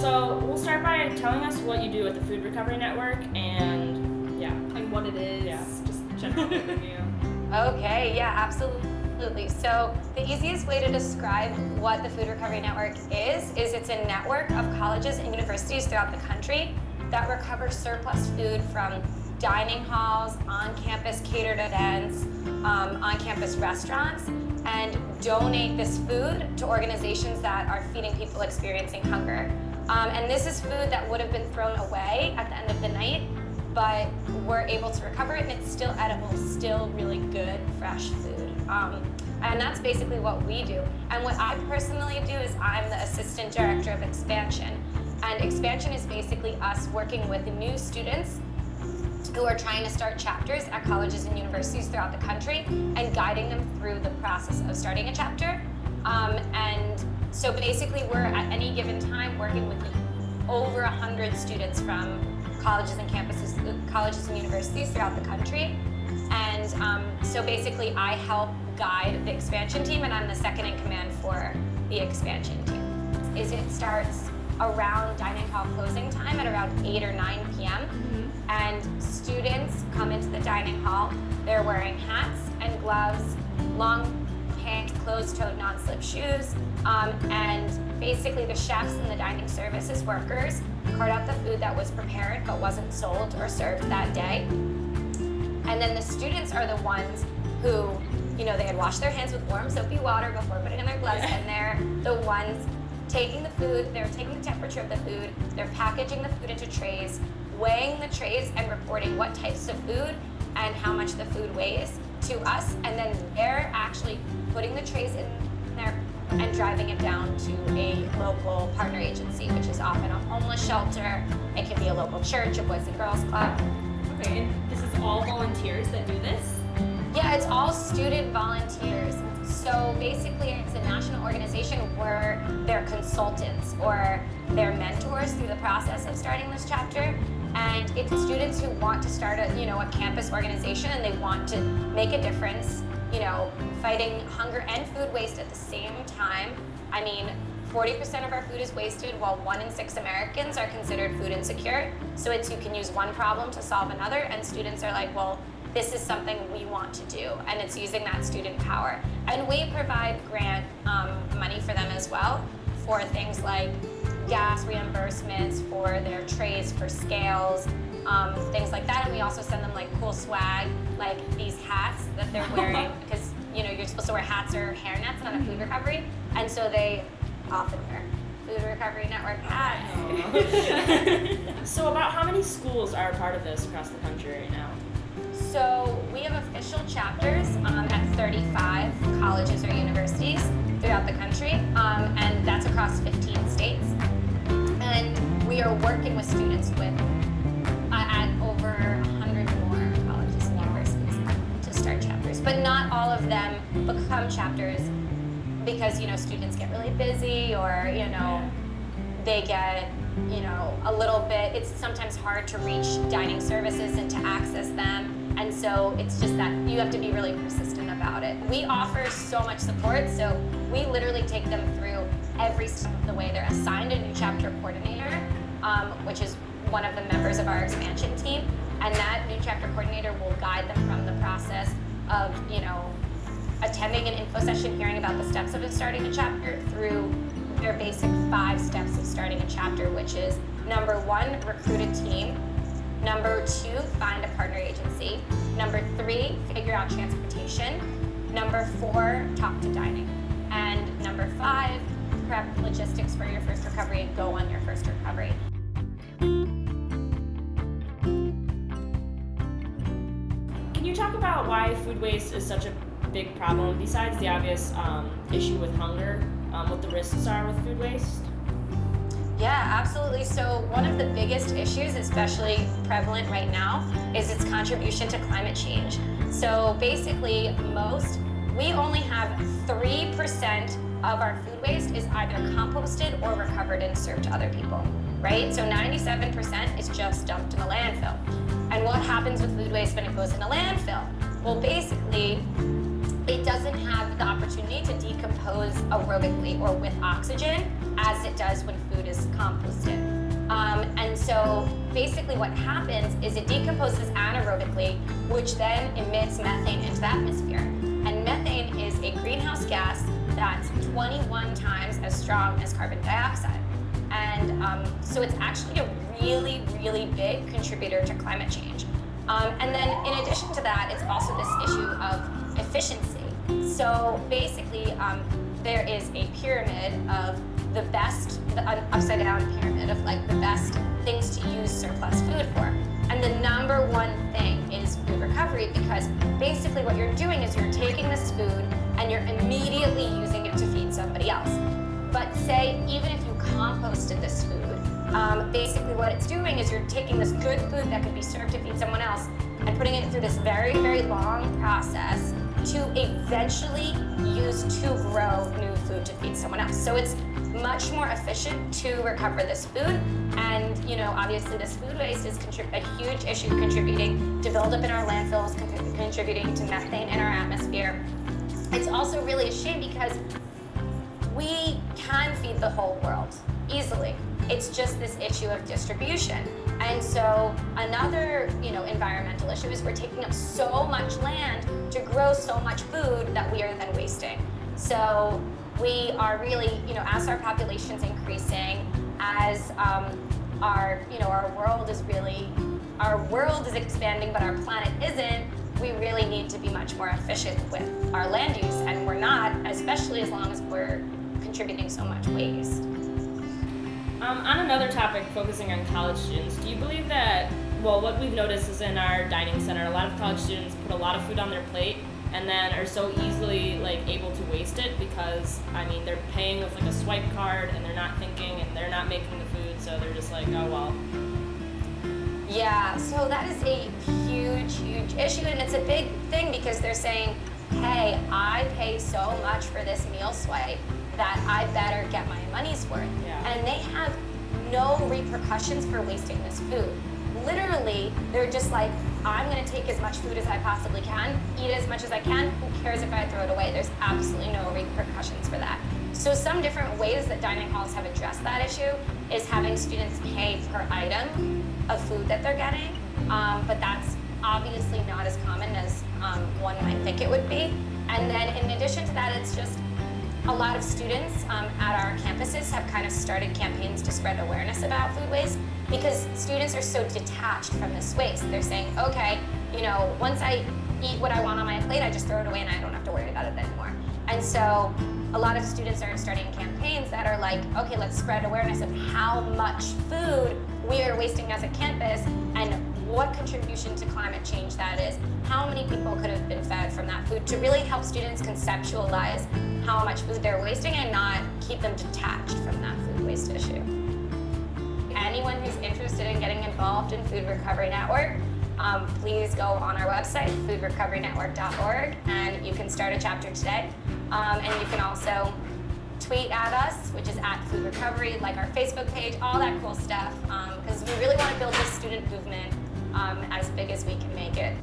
So we'll start by telling us what you do at the Food Recovery Network and like what it is. Yeah. Just general overview. Okay, yeah, absolutely. So the easiest way to describe what the Food Recovery Network is it's a network of colleges and universities throughout the country that recover surplus food from dining halls, on-campus catered events, on-campus restaurants, and donate this food to organizations that are feeding people experiencing hunger. And this is food that would have been thrown away at the end of the night, but we're able to recover it, and it's still edible, still really good, fresh food. And that's basically what we do. And what I personally do is I'm the Assistant Director of Expansion. And Expansion is basically us working with new students who are trying to start chapters at colleges and universities throughout the country and guiding them through the process of starting a chapter. And so basically we're at any given time working with over 100 students from colleges and campuses, colleges and universities throughout the country. And so basically I help guide the expansion team, and I'm the second in command for the expansion team. It starts around dining hall closing time at around 8 or 9 p.m. And students come into the dining hall. They're wearing hats and gloves, long pants, closed-toed, non-slip shoes, and basically the chefs and the dining services workers cart out the food that was prepared but wasn't sold or served that day. And then the students are the ones who, they had washed their hands with warm soapy water before putting on their gloves, and they're the ones taking the food, they're taking the temperature of the food, they're packaging the food into trays, weighing the trays and reporting what types of food and how much the food weighs to us, and then they're actually putting the trays in there and driving it down to a local partner agency, which is often a homeless shelter. It can be a local church, a Boys and Girls Club. Okay, and this is all volunteers that do this? Yeah, it's all student volunteers. So basically it's a national organization where they're consultants or they're mentors through the process of starting this chapter. And it's students who want to start a campus organization, and they want to make a difference, fighting hunger and food waste at the same time. 40% of our food is wasted, while 1 in 6 Americans are considered food insecure. So you can use one problem to solve another, and students are like, well, this is something we want to do, and it's using that student power. And we provide grant money for them as well for things like gas reimbursements for their trays, for scales, things like that. And we also send them like cool swag, like these hats that they're wearing, because you're supposed to wear hats or hairnets on a food recovery, and so they often wear Food Recovery Network hats. So about how many schools are a part of this across the country right now? So we have official chapters at 35 colleges or universities throughout the country, and that's across 15 states. And we are working with students with at over 100 more colleges and universities to start chapters. But not all of them become chapters because students get really busy, or they get a little bit. It's sometimes hard to reach dining services and to access them. And so it's just that you have to be really persistent about it. We offer so much support, so we literally take them through every step of the way. They're assigned a new chapter coordinator, which is one of the members of our expansion team, and that new chapter coordinator will guide them from the process of, attending an info session, hearing about the steps of starting a chapter, through their basic 5 steps of starting a chapter, which is number 1, recruit a team. Number 2, find a partner agency. Number 3, figure out transportation. Number 4, talk to dining. And number 5, prep logistics for your first recovery and go on your first recovery. Can you talk about why food waste is such a big problem, besides the obvious issue with hunger, what the risks are with food waste? Yeah, absolutely. So one of the biggest issues, especially prevalent right now, is its contribution to climate change. So basically, we only have 3% of our food waste is either composted or recovered and served to other people, right? So 97% is just dumped in a landfill. And what happens with food waste when it goes in a landfill? Well, basically, it doesn't have the opportunity to decompose aerobically or with oxygen as it does when food is composted. And so basically what happens is it decomposes anaerobically, which then emits methane into the atmosphere. And methane is a greenhouse gas that's 21 times as strong as carbon dioxide. And so it's actually a really, really big contributor to climate change. And then in addition to that, it's also this issue of efficiency. So basically, there is a pyramid of the best, an upside down pyramid of like the best things to use surplus food for. And the number one thing is food recovery, because basically what you're doing is you're taking this food and you're immediately using it to feed somebody else. But say, even if you composted this food, basically what it's doing is you're taking this good food that could be served to feed someone else and putting it through this very, very long process to eventually use to grow new food to feed someone else. So it's much more efficient to recover this food. And, you know, obviously this food waste is a huge issue, contributing to buildup in our landfills, contributing to methane in our atmosphere. It's also really a shame because we can feed the whole world easily. It's just this issue of distribution. And so another, you know, environmental issue is we're taking up so much land to grow so much food that we are then wasting. So we are really, you know, as our population's increasing, as our world is expanding, but our planet isn't, we really need to be much more efficient with our land use, and we're not, especially as long as we're contributing so much waste. On another topic, focusing on college students, do you believe that, well, what we've noticed is in our dining center, a lot of college students put a lot of food on their plate and then are so easily like able to waste it because, I mean, they're paying with like a swipe card and they're not thinking and they're not making the food, so they're just like, oh well. Yeah, so that is a huge, huge issue, and it's a big thing because they're saying, hey, I pay so much for this meal swipe that I better get my money's worth. Yeah. And they have no repercussions for wasting this food. Literally, they're just like, I'm gonna take as much food as I possibly can, eat as much as I can, who cares if I throw it away? There's absolutely no repercussions for that. So some different ways that dining halls have addressed that issue is having students pay per item of food that they're getting, but that's obviously not as common as one might think it would be. And then in addition to that, it's just a lot of students at our campuses have kind of started campaigns to spread awareness about food waste because students are so detached from this waste. They're saying, okay, you know, once I eat what I want on my plate, I just throw it away and I don't have to worry about it anymore. And so a lot of students are starting campaigns that are like, okay, let's spread awareness of how much food we are wasting as a campus and what contribution to climate change that is, how many people could have been fed from that food, to really help students conceptualize how much food they're wasting and not keep them detached from that food waste issue. Anyone who's interested in getting involved in Food Recovery Network, please go on our website, foodrecoverynetwork.org, and you can start a chapter today. And you can also tweet at us, which is at Food Recovery, like our Facebook page, all that cool stuff, because we really want to build this student movement as big as we can make it.